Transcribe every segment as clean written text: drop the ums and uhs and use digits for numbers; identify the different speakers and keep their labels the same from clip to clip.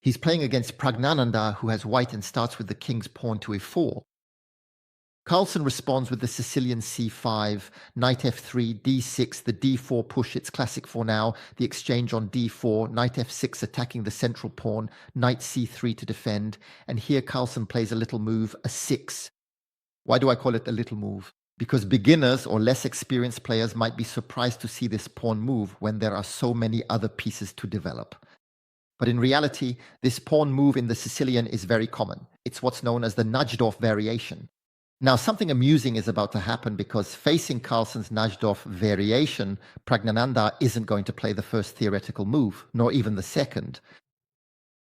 Speaker 1: He's playing against Pragnananda, who has white and starts with the king's pawn to a4. Carlsen responds with the Sicilian c5, knight f3, d6, the d4 push, it's classic for now, the exchange on d4, knight f6 attacking the central pawn, knight c3 to defend, and here Carlsen plays a little move, a 6. Why do I call it a little move? Because beginners or less experienced players might be surprised to see this pawn move when there are so many other pieces to develop. But in reality, this pawn move in the Sicilian is very common. It's what's known as the Najdorf variation. Now, something amusing is about to happen because facing Carlsen's Najdorf variation, Pragnananda isn't going to play the first theoretical move, nor even the second,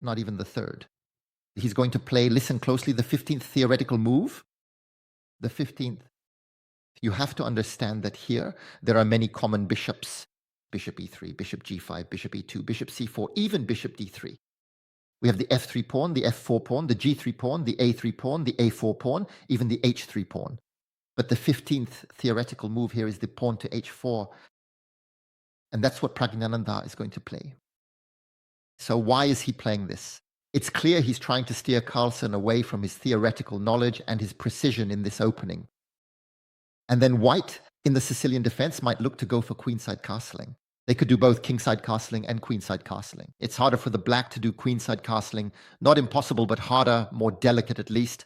Speaker 1: not even the third. He's going to play, listen closely, the 15th theoretical move. The 15th. You have to understand that here there are many common bishops. Bishop e3, bishop g5, bishop e2, bishop c4, even bishop d3. We have the f3 pawn, the f4 pawn, the g3 pawn, the a3 pawn, the a4 pawn, even the h3 pawn. But the 15th theoretical move here is the pawn to h4. And that's what Pragnananda is going to play. So why is he playing this? It's clear he's trying to steer Carlsen away from his theoretical knowledge and his precision in this opening. And then white in the Sicilian defense might look to go for queenside castling. They could do both kingside castling and queenside castling. It's harder for the black to do queenside castling. Not impossible, but harder, more delicate at least,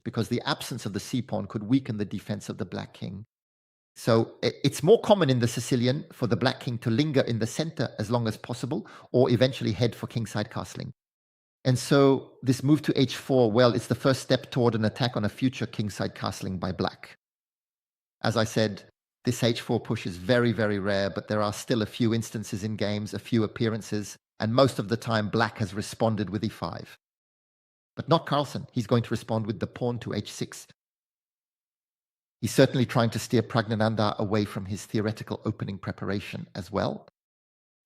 Speaker 1: because the absence of the c-pawn could weaken the defense of the black king. So it's more common in the Sicilian for the black king to linger in the center as long as possible, or eventually head for kingside castling. And so this move to h4, well, it's the first step toward an attack on a future kingside castling by black. As I said, this h4 push is very, very rare, but there are still a few instances in games, a few appearances, and most of the time black has responded with e5. But not Carlsen. He's going to respond with the pawn to h6. He's certainly trying to steer Pragnananda away from his theoretical opening preparation as well.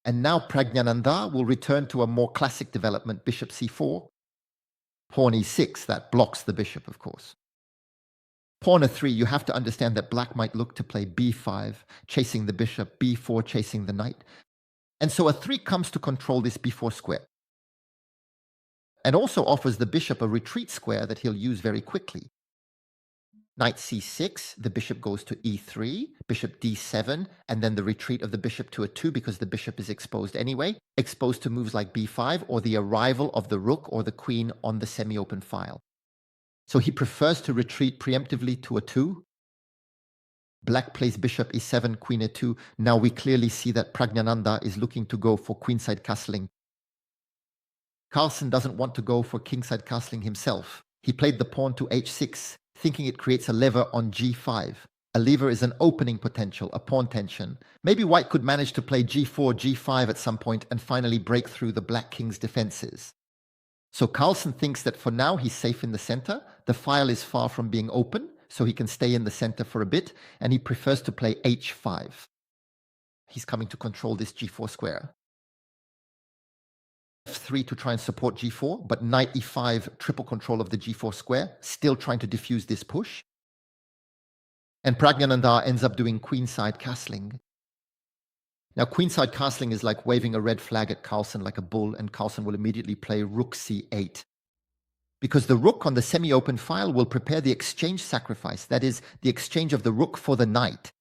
Speaker 1: And now Pragnananda will return to a more classic development, bishop c4, pawn e6, that blocks the bishop, of course. Pawn a3, you have to understand that black might look to play b5, chasing the bishop, b4, chasing the knight. And so a 3 comes to control this b4 square. And also offers the bishop a retreat square that he'll use very quickly. Knight c6, the bishop goes to e3, bishop d7, and then the retreat of the bishop to a 2 because the bishop is exposed anyway, exposed to moves like b5 or the arrival of the rook or the queen on the semi-open file. So he prefers to retreat preemptively to a 2. Black plays bishop e7, queen a2. Now we clearly see that Pragnananda is looking to go for queenside castling. Carlsen doesn't want to go for kingside castling himself. He played the pawn to h6, thinking it creates a lever on g5. A lever is an opening potential, a pawn tension. Maybe white could manage to play g4, g5 at some point and finally break through the black king's defenses. So Carlsen thinks that for now he's safe in the center. The file is far from being open, so he can stay in the center for a bit, and he prefers to play h5. He's coming to control this g4 square. f3 to try and support g4, but knight e5, triple control of the g4 square, still trying to diffuse this push. And Pragnananda ends up doing queenside castling. Now, queenside castling is like waving a red flag at Carlsen like a bull, and Carlsen will immediately play rook c8. Because the rook on the semi-open file will prepare the exchange sacrifice, that is, the exchange of the rook for the knight.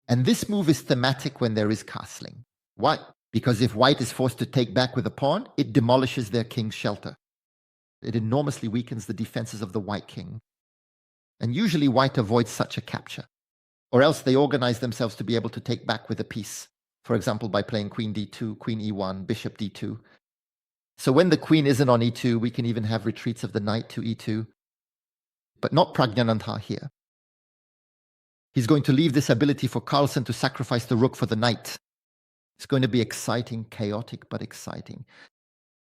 Speaker 1: And this move is thematic when there is castling. Why? Because if white is forced to take back with a pawn, it demolishes their king's shelter. It enormously weakens the defenses of the white king. And usually white avoids such a capture. Or else they organize themselves to be able to take back with a piece. For example, by playing queen d2, queen e1, bishop d2. So when the queen isn't on e2, we can even have retreats of the knight to e2. But not Pragnananda here. He's going to leave this ability for Carlsen to sacrifice the rook for the knight. It's going to be exciting, chaotic, but exciting.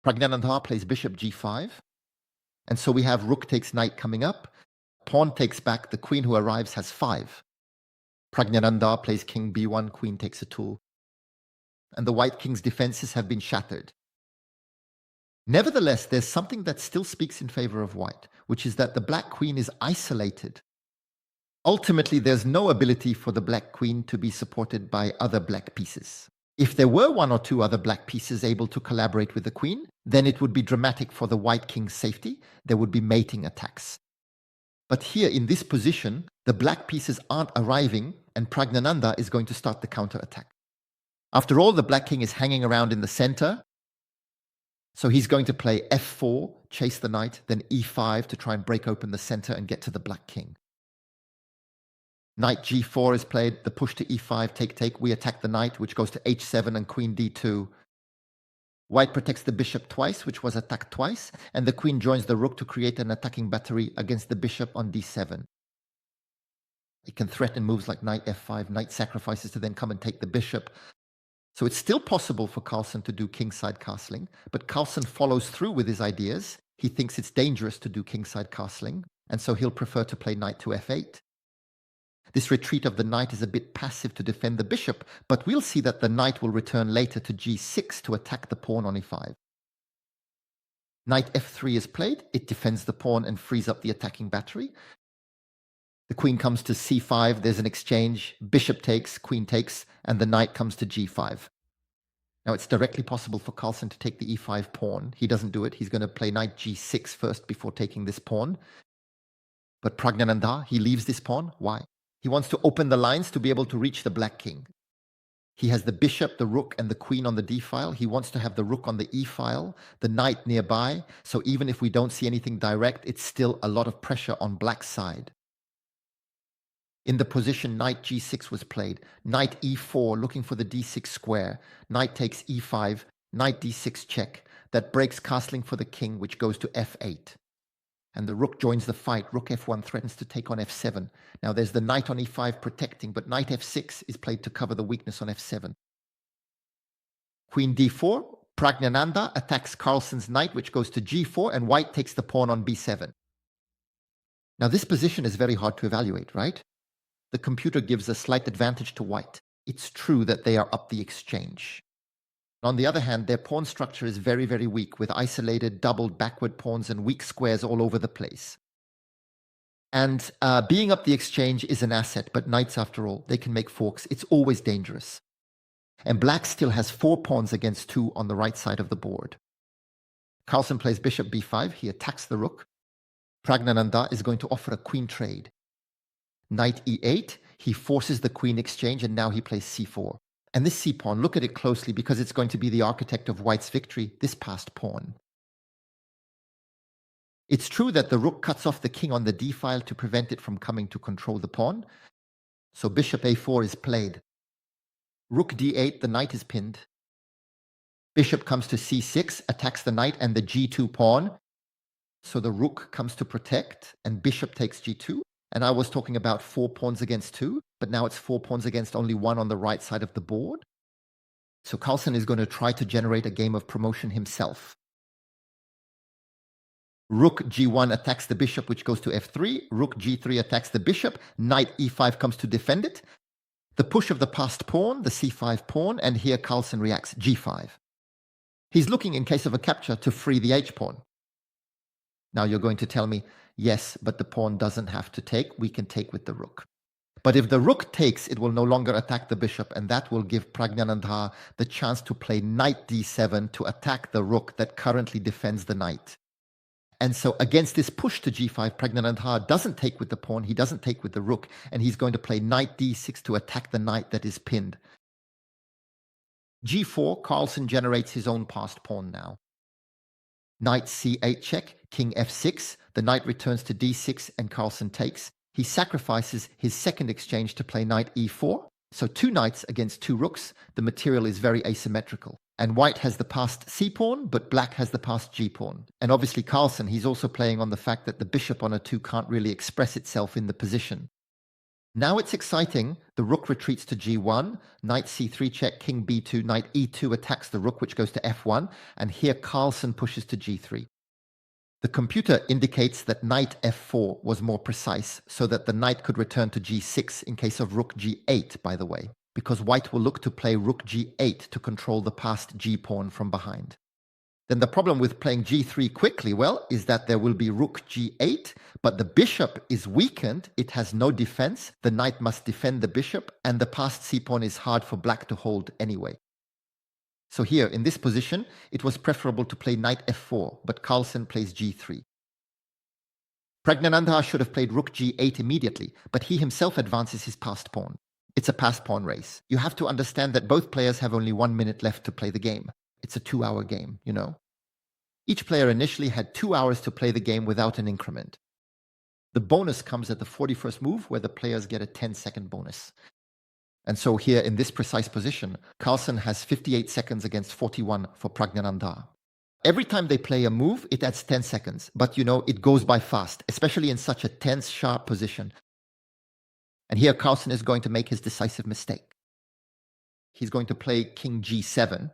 Speaker 1: Pragnananda plays bishop g5. And so we have rook takes knight coming up. Pawn takes back. The queen who arrives has 5. Pragnananda plays king b1, queen takes a tool. And the white king's defenses have been shattered. Nevertheless, there's something that still speaks in favor of white, which is that the black queen is isolated. Ultimately, there's no ability for the black queen to be supported by other black pieces. If there were one or two other black pieces able to collaborate with the queen, then it would be dramatic for the white king's safety. There would be mating attacks. But here in this position, the black pieces aren't arriving, and Praggnanandhaa is going to start the counterattack. After all, the black king is hanging around in the center, so he's going to play f4, chase the knight, then e5 to try and break open the center and get to the black king. Knight g4 is played, the push to e5, take, we attack the knight, which goes to h7 and queen d2. White protects the bishop twice, which was attacked twice, and the queen joins the rook to create an attacking battery against the bishop on d7. It can threaten moves like knight f5, knight sacrifices to then come and take the bishop. So it's still possible for Carlsen to do kingside castling, but Carlsen follows through with his ideas. He thinks it's dangerous to do kingside castling, and so he'll prefer to play knight to f8. This retreat of the knight is a bit passive to defend the bishop, but we'll see that the knight will return later to g6 to attack the pawn on e5. Knight f3 is played, it defends the pawn and frees up the attacking battery. The queen comes to c5, there's an exchange, bishop takes, queen takes, and the knight comes to g5. Now it's directly possible for Carlsen to take the e5 pawn. He doesn't do it, he's going to play knight g6 first before taking this pawn. But Praggnanandhaa, he leaves this pawn. Why? He wants to open the lines to be able to reach the black king. He has the bishop, the rook, and the queen on the d-file. He wants to have the rook on the e-file, the knight nearby, so even if we don't see anything direct, it's still a lot of pressure on black's side. In the position knight g6 was played, knight e4 looking for the d6 square, knight takes e5, knight d6 check. That breaks castling for the king, which goes to f8. And the rook joins the fight. Rook f1 threatens to take on f7. Now there's the knight on e5 protecting, but knight f6 is played to cover the weakness on f7. Queen d4, Praggnanandhaa attacks Carlsen's knight, which goes to g4, and white takes the pawn on b7. Now this position is very hard to evaluate, right? The computer gives a slight advantage to white. It's true that they are up the exchange. On the other hand, their pawn structure is very, very weak, with isolated, doubled backward pawns and weak squares all over the place. And being up the exchange is an asset, but knights, after all, they can make forks. It's always dangerous. And black still has 4 pawns against 2 on the right side of the board. Carlsen plays bishop b5. He attacks the rook. Praggnanandhaa is going to offer a queen trade. Knight e8. He forces the queen exchange, and now he plays c4. And this c-pawn, look at it closely because it's going to be the architect of white's victory, this passed pawn. It's true that the rook cuts off the king on the d-file to prevent it from coming to control the pawn. So bishop a4 is played. Rook d8, the knight is pinned. Bishop comes to c6, attacks the knight and the g2 pawn. So the rook comes to protect, and bishop takes g2. And I was talking about 4 pawns against 2, but now it's 4 pawns against only 1 on the right side of the board. So Carlsen is going to try to generate a game of promotion himself. Rook g1 attacks the bishop, which goes to f3. Rook g3 attacks the bishop. Knight e5 comes to defend it. The push of the passed pawn, the c5 pawn, and here Carlsen reacts g5. He's looking, in case of a capture, to free the h-pawn. Now you're going to tell me, yes, but the pawn doesn't have to take. We can take with the rook. But if the rook takes, it will no longer attack the bishop, and that will give Praggnanandhaa the chance to play knight d7 to attack the rook that currently defends the knight. And so against this push to g5, Praggnanandhaa doesn't take with the pawn, he doesn't take with the rook, and he's going to play knight d6 to attack the knight that is pinned. g4, Carlsen generates his own passed pawn now. Knight c8 check, king f6, the knight returns to d6 and Carlsen takes. He sacrifices his second exchange to play knight e4. So 2 knights against 2 rooks, the material is very asymmetrical. And white has the passed c-pawn, but black has the passed g-pawn. And obviously Carlsen, he's also playing on the fact that the bishop on a2 can't really express itself in the position. Now it's exciting. The rook retreats to g1, knight c3 check, king b2, knight e2 attacks the rook, which goes to f1, and here Carlsen pushes to g3. The computer indicates that knight f4 was more precise, so that the knight could return to g6 in case of rook g8, by the way, because white will look to play rook g8 to control the passed g-pawn from behind. Then the problem with playing g3 quickly, well, is that there will be rook g8, but the bishop is weakened, it has no defense, the knight must defend the bishop, and the passed c-pawn is hard for black to hold anyway. So here, in this position, it was preferable to play knight f4, but Carlsen plays g3. Praggnanandhaa should have played rook g8 immediately, but he himself advances his passed pawn. It's a passed pawn race. You have to understand that both players have only 1 minute left to play the game. It's a 2-hour game, you know. Each player initially had 2 hours to play the game without an increment. The bonus comes at the 41st move, where the players get a 10-second bonus. And so here, in this precise position, Carlsen has 58 seconds against 41 for Praggnanandhaa. Every time they play a move, it adds 10 seconds. But, you know, it goes by fast, especially in such a tense, sharp position. And here, Carlsen is going to make his decisive mistake. He's going to play king g7.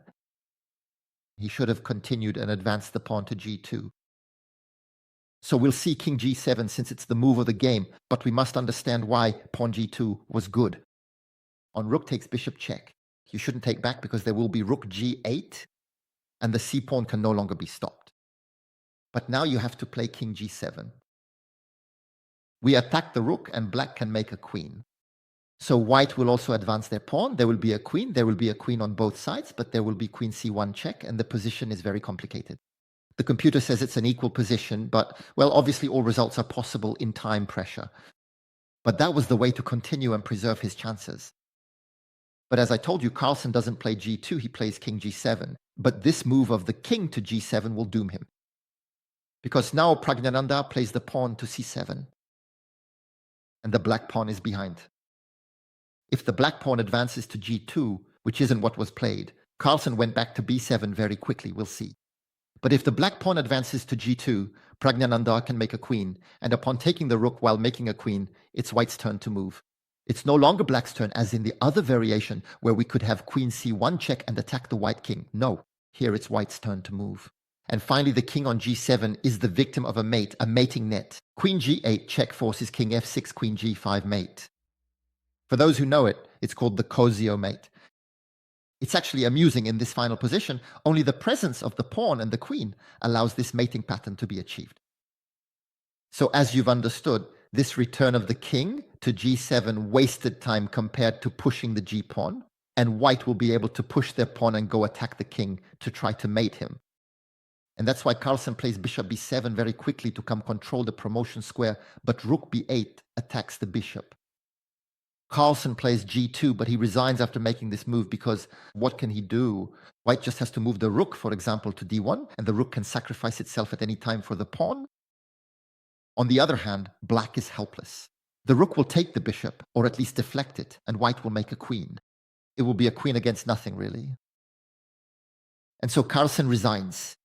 Speaker 1: He should have continued and advanced the pawn to g2. So we'll see king g7 since it's the move of the game, but we must understand why pawn g2 was good. On rook takes bishop check. You shouldn't take back because there will be rook g8, and the c-pawn can no longer be stopped. But now you have to play king g7. We attack the rook, and black can make a queen. So white will also advance their pawn. There will be a queen. There will be a queen on both sides, but there will be queen c1 check, and the position is very complicated. The computer says it's an equal position, but, well, obviously all results are possible in time pressure. But that was the way to continue and preserve his chances. But as I told you, Carlsen doesn't play g2, he plays king g7. But this move of the king to g7 will doom him. Because now Praggnanandhaa plays the pawn to c7. And the black pawn is behind. If the black pawn advances to g2, which isn't what was played, Carlsen went back to b7 very quickly, we'll see. But if the black pawn advances to g2, Praggnanandhaa can make a queen, and upon taking the rook while making a queen, it's white's turn to move. It's no longer black's turn, as in the other variation, where we could have queen c1 check and attack the white king. No, here it's white's turn to move. And finally, the king on g7 is the victim of a mating net. Queen g8 check forces king f6, queen g5 mate. For those who know it, it's called the Cosio mate. It's actually amusing in this final position. Only the presence of the pawn and the queen allows this mating pattern to be achieved. So as you've understood, this return of the king to g7 wasted time compared to pushing the g-pawn, and white will be able to push their pawn and go attack the king to try to mate him. And that's why Carlsen plays bishop b7 very quickly to come control the promotion square, but rook b8 attacks the bishop. Carlsen plays g2, but he resigns after making this move because what can he do? White just has to move the rook, for example, to d1, and the rook can sacrifice itself at any time for the pawn. On the other hand, black is helpless. The rook will take the bishop, or at least deflect it, and white will make a queen. It will be a queen against nothing, really. And so Carlsen resigns.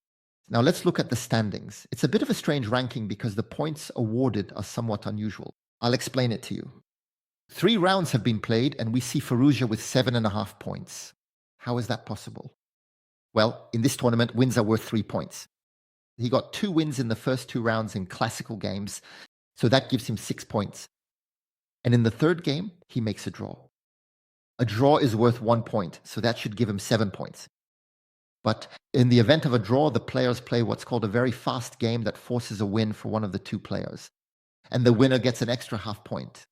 Speaker 1: Now let's look at the standings. It's a bit of a strange ranking because the points awarded are somewhat unusual. I'll explain it to you. 3 rounds have been played, and we see Firouzja with 7.5 points. How is that possible? Well, in this tournament, wins are worth 3 points. He got 2 wins in the first 2 rounds in classical games, so that gives him 6 points. And in the third game, he makes a draw. A draw is worth 1 point, so that should give him 7 points. But in the event of a draw, the players play what's called a very fast game that forces a win for one of the 2 players. And the winner gets an extra half point.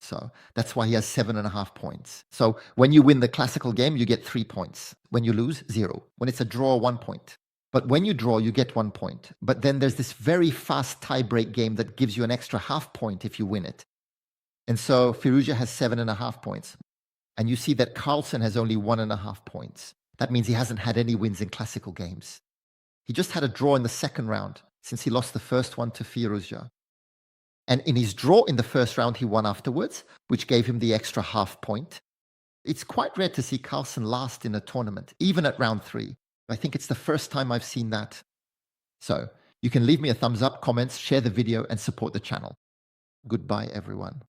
Speaker 1: So that's why he has 7.5 points. So when you win the classical game, you get 3 points. When you lose, 0. When it's a draw, 1 point. But when you draw, you get 1 point. But then there's this very fast tie-break game that gives you an extra half point if you win it. And so Firouzja has 7.5 points. And you see that Carlsen has only 1.5 points. That means he hasn't had any wins in classical games. He just had a draw in the second round, since he lost the first one to Firouzja. And in his draw in the first round, he won afterwards, which gave him the extra half point. It's quite rare to see Carlsen last in a tournament, even at round 3. I think it's the first time I've seen that. So you can leave me a thumbs up, comments, share the video, and support the channel. Goodbye, everyone.